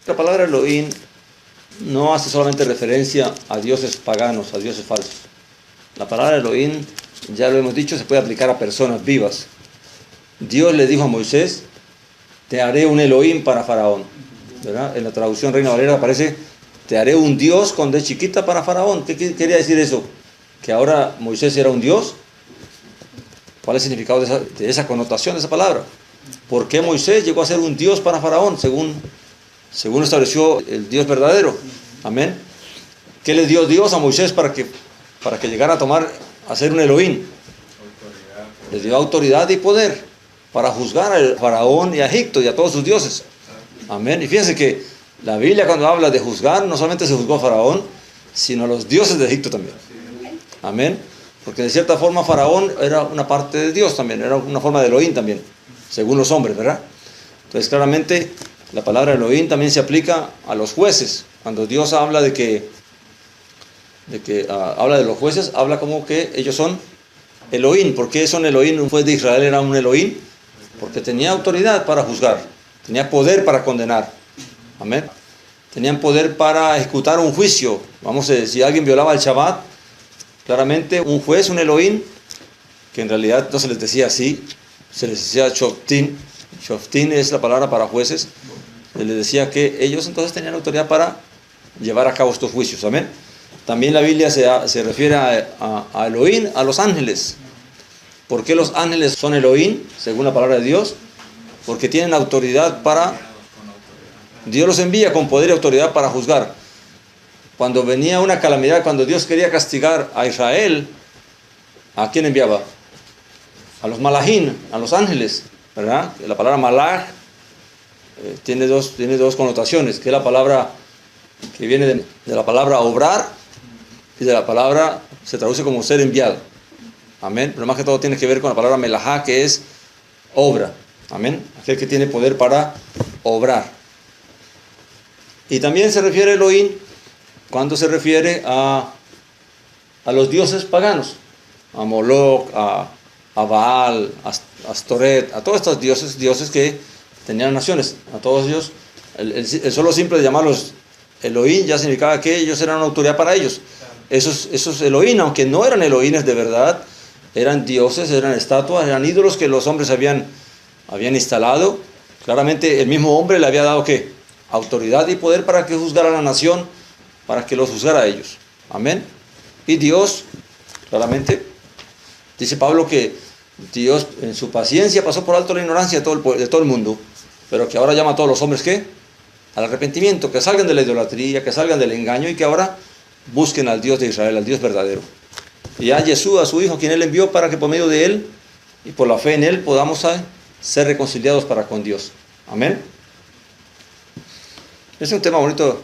La palabra Elohim no hace solamente referencia a dioses paganos, a dioses falsos. La palabra Elohim, ya lo hemos dicho, se puede aplicar a personas vivas. Dios le dijo a Moisés: te haré un Elohim para Faraón, ¿verdad? En la traducción Reina Valera aparece: te haré un Dios con D chiquita para Faraón. ¿Qué quería decir eso? ¿Que ahora Moisés era un Dios? ¿Cuál es el significado de esa connotación de esa palabra? ¿Por qué Moisés llegó a ser un Dios para Faraón, según estableció el Dios verdadero? Amén. ¿Qué le dio Dios a Moisés para que llegara a ser un Elohim? Le dio autoridad y poder para juzgar a Faraón y a Egipto y a todos sus dioses. Amén. Y fíjense que la Biblia, cuando habla de juzgar, no solamente se juzgó a Faraón, sino a los dioses de Egipto también. Amén. Porque de cierta forma Faraón era una parte de Dios también, era una forma de Elohim también, según los hombres, ¿verdad? Entonces claramente la palabra Elohim también se aplica a los jueces. Cuando Dios habla habla de los jueces, habla como que ellos son Elohim. ¿Por qué son Elohim? Un juez de Israel era un Elohim porque tenía autoridad para juzgar, tenía poder para condenar. Amén. Tenían poder para ejecutar un juicio. Vamos a decir, si alguien violaba el Shabbat, claramente un juez, un Elohim, que en realidad no se les decía así, se les decía Shoftim. Shoftim es la palabra para jueces. Se les decía que ellos entonces tenían autoridad para llevar a cabo estos juicios. Amén. También la Biblia se refiere a Elohim, a los ángeles. ¿Por qué los ángeles son Elohim, según la palabra de Dios? Porque tienen autoridad para... Dios los envía con poder y autoridad para juzgar. Cuando venía una calamidad, cuando Dios quería castigar a Israel, ¿a quién enviaba? A los malajim, a los ángeles, ¿verdad? La palabra malaj tiene dos connotaciones, que es la palabra que viene de la palabra obrar, y de la palabra se traduce como ser enviado. Amén. Pero más que todo tiene que ver con la palabra melajá, que es obra. Amén. Aquel que tiene poder para obrar. Y también se refiere a Elohim cuando se refiere a los dioses paganos, a Moloch, a Baal, a Astoret, a todos estos dioses que tenían naciones. A todos ellos, el solo simple de llamarlos Elohim ya significaba que ellos eran una autoridad para ellos. Esos Elohim, aunque no eran Elohines de verdad, eran dioses, eran estatuas, eran ídolos que los hombres habían instalado. Claramente el mismo hombre le había dado ¿qué? Autoridad y poder para que juzgara a la nación, para que los juzgara a ellos. Amén. Y Dios, claramente, dice Pablo que Dios en su paciencia pasó por alto la ignorancia de todo el mundo, pero que ahora llama a todos los hombres ¿qué? Al arrepentimiento, que salgan de la idolatría, que salgan del engaño y que ahora busquen al Dios de Israel, al Dios verdadero. Y a Jesús, a su Hijo, quien Él envió para que por medio de Él y por la fe en Él podamos ser reconciliados para con Dios. Amén. Es un tema bonito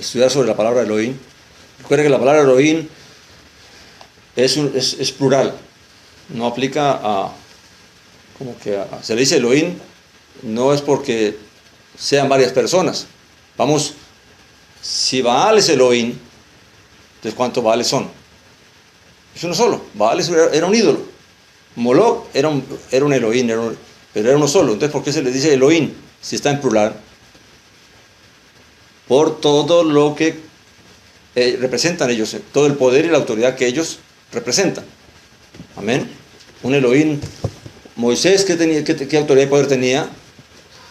estudiar sobre la palabra Elohim. Recuerda que la palabra Elohim es plural. No aplica se le dice Elohim, no es porque sean varias personas. Vamos, si Baal es Elohim, entonces ¿cuántos Baales son? Es uno solo. Baal era un ídolo. Moloch era un Elohim, pero era uno solo. Entonces ¿por qué se le dice Elohim si está en plural? Por todo lo que representan ellos, todo el poder y la autoridad que ellos representan. Amén. Un Elohim. Moisés, ¿qué autoridad y poder tenía?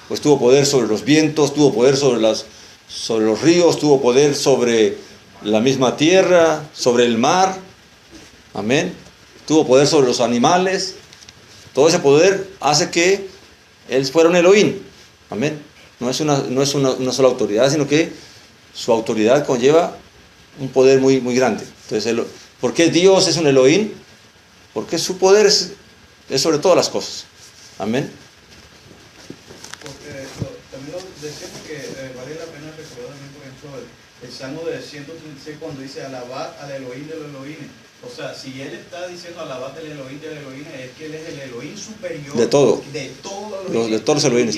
Pues tuvo poder sobre los vientos, tuvo poder sobre los ríos, tuvo poder sobre la misma tierra, sobre el mar. Amén. Tuvo poder sobre los animales. Todo ese poder hace que él fuera un Elohim. Amén. No es una sola autoridad, sino que su autoridad conlleva un poder muy, muy grande. Entonces, ¿por qué Dios es un Elohim? Porque su poder es sobre todas las cosas. Amén. Porque también decimos que vale la pena recordar también, por ejemplo, el Salmo de 136 cuando dice alabad al Elohim de los Elohim. O sea, si él está diciendo alabad del Elohim de los Elohim, es que él es el Elohim superior de todo. De todos los Elohim.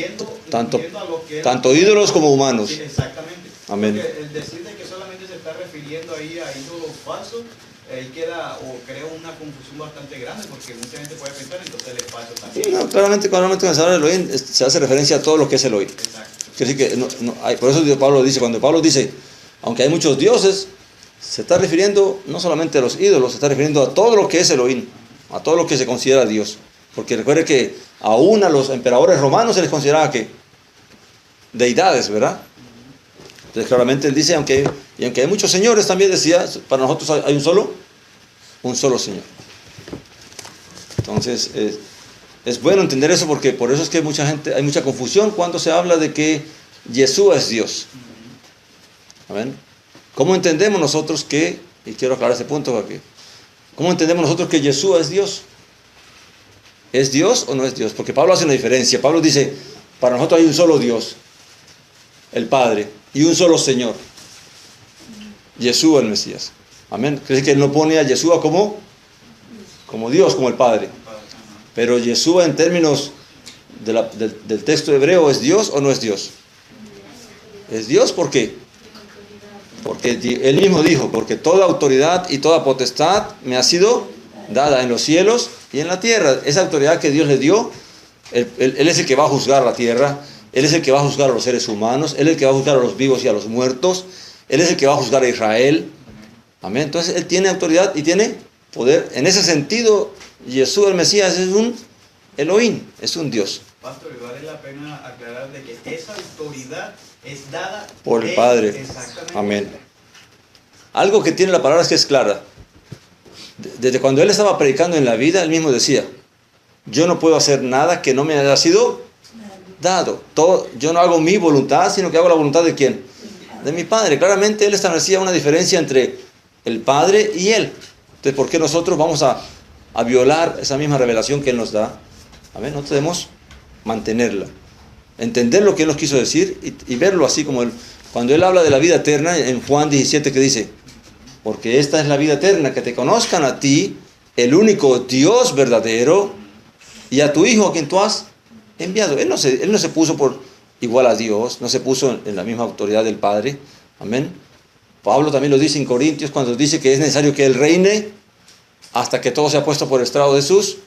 Tanto ídolos como humanos. Sí, exactamente. Amén. Porque el decir de que solamente se está refiriendo ahí a ídolos falsos ahí queda o crea una confusión bastante grande, porque mucha gente puede pensar entonces el espacio también. Sí, no, claramente cuando se habla de Elohim se hace referencia a todo lo que es Elohim. Exacto. Quiere decir que por eso Pablo dice, cuando Pablo dice, aunque hay muchos dioses, se está refiriendo no solamente a los ídolos, se está refiriendo a todo lo que es Elohim, a todo lo que se considera Dios. Porque recuerde que aún a los emperadores romanos se les consideraba que deidades, ¿verdad? Entonces claramente él dice, aunque hay muchos señores, también decía, para nosotros hay un solo Señor. Entonces es bueno entender eso, porque por eso es que hay mucha confusión cuando se habla de que Yeshua es Dios. ¿Amén? ¿Cómo entendemos nosotros que, y quiero aclarar este punto aquí, cómo entendemos nosotros que Yeshua es Dios? ¿Es Dios o no es Dios? Porque Pablo hace una diferencia. Pablo dice, para nosotros hay un solo Dios, el Padre, y un solo Señor, Yeshua el Mesías. Amén. Quiere decir que él no pone a Yeshua como Dios, como el Padre. Pero Yeshua en términos del texto hebreo, ¿es Dios o no es Dios? Es Dios, ¿por qué? Porque él mismo dijo, porque toda autoridad y toda potestad me ha sido dada en los cielos y en la tierra. Esa autoridad que Dios le dio, él es el que va a juzgar la tierra, Él es el que va a juzgar a los seres humanos, Él es el que va a juzgar a los vivos y a los muertos, Él es el que va a juzgar a Israel. Amén. Entonces Él tiene autoridad y tiene poder. En ese sentido, Jesús el Mesías es un Elohim, es un Dios. Pastor, y vale la pena aclarar de que esa autoridad es dada por el Padre. Exactamente. Amén. Algo que tiene la palabra es que es clara. Desde cuando Él estaba predicando en la vida, Él mismo decía, yo no puedo hacer nada que no me haya sido dado. Yo no hago mi voluntad, sino que hago la voluntad ¿de quién? De mi Padre. Claramente Él establecía una diferencia entre el Padre y Él. Entonces, ¿por qué nosotros vamos a violar esa misma revelación que Él nos da? Amén. No debemos mantenerla. Entender lo que Él nos quiso decir y verlo así como cuando Él habla de la vida eterna en Juan 17 que dice, porque esta es la vida eterna, que te conozcan a ti, el único Dios verdadero, y a tu Hijo a quien tú has enviado. Él no se puso por igual a Dios, no se puso en la misma autoridad del Padre. Amén. Pablo también lo dice en Corintios cuando dice que es necesario que Él reine hasta que todo sea puesto por estrado de sus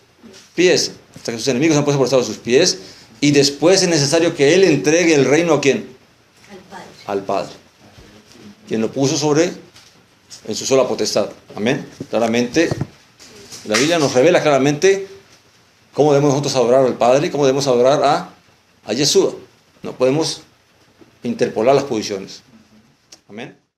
pies, hasta que sus enemigos sean puestos por estrado de sus pies, y después es necesario que Él entregue el reino ¿a quién? Al Padre. Quien lo puso en su sola potestad. Amén. Claramente, la Biblia nos revela claramente cómo debemos nosotros adorar al Padre y cómo debemos adorar a Yeshua. No podemos interpolar las posiciones. Amén.